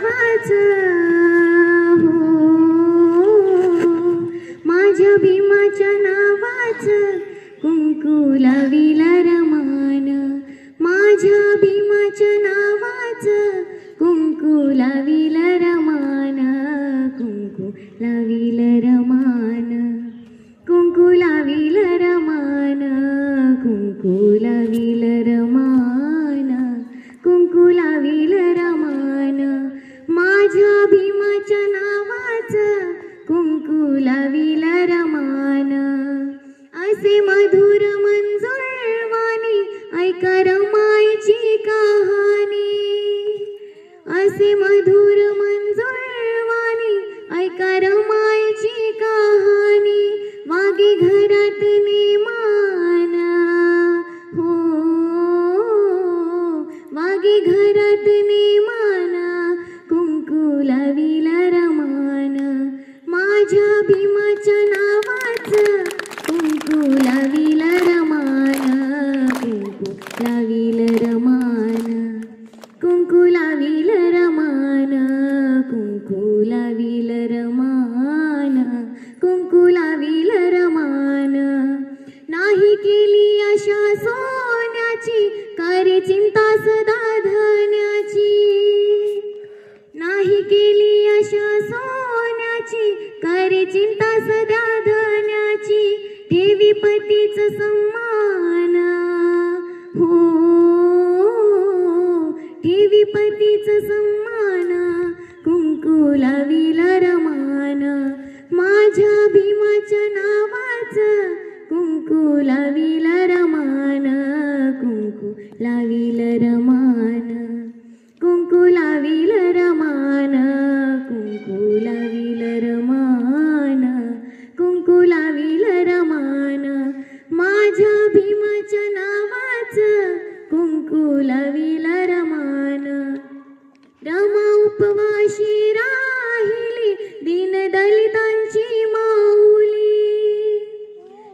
नावाचं हो, माझ्या भीमाच्या नावाचं कुंकू लाविल रमान, माझ्या भीमाच्या नावाचं कुंकू लाविल रमान, कुंकू लाविल रमान, कुंकू लाविल रमान, कुंकू लाविल रमान, कुंकू लाविल रमान, माझ्या भीमाच्या नावाचं कुंकू लाविल रमान. असे मधुर मंजुळवाणी ऐका रमाईची कहाणी, असे मधुर मंजुळवाणी ऐका रमाईची कहाणी, वागे घरात नेमान हो, वागे घरात नेमान, कुंकू लाविल रमान, माझ्या भीमाच्या नावाचं कुंकू लाविल रमान, कुंकू लाविल रमान, कुंकू लाविल रमान, कुंकू लाविल रमान, कुंकू लाविल रमान. नाही केली आशा सोन्याची, करे चिंता सदा धन्याची, नाही केली आशा सोन्याची, करे चिंता सदा धन्याची, ठेवी पतीच सम्मान हो, ठेवी पतीच सम्मान, कुंकू लाविल रमान, माझ्या भीमाच्या नावाचं कुंकू लाविल रमान, कुंकू लाविल रमान, कुंकू लाविल रमान, कुंकू लाविल रमान, कुंकू लाविल रमान, माझ्या भीमाच्या नावाचं कुंकू लाविल रमान. रमा उपवाशी राहिली दीन दलितांची माऊली,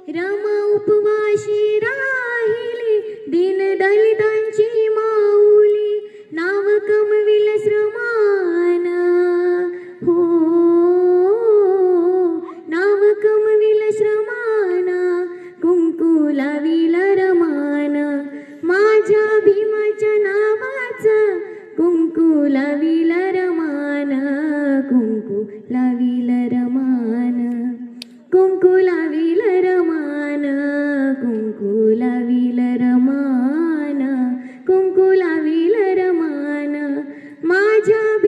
रमा उपवाशी राहिली दीन दलितांची माऊली, नाव कमविल श्रमान हो, नाव कमविल श्रमान, कुंकू लाविल रमान, माझ्या भीमाच्या नावाचं कुंकू लाविल रमान, कुंकू लाविल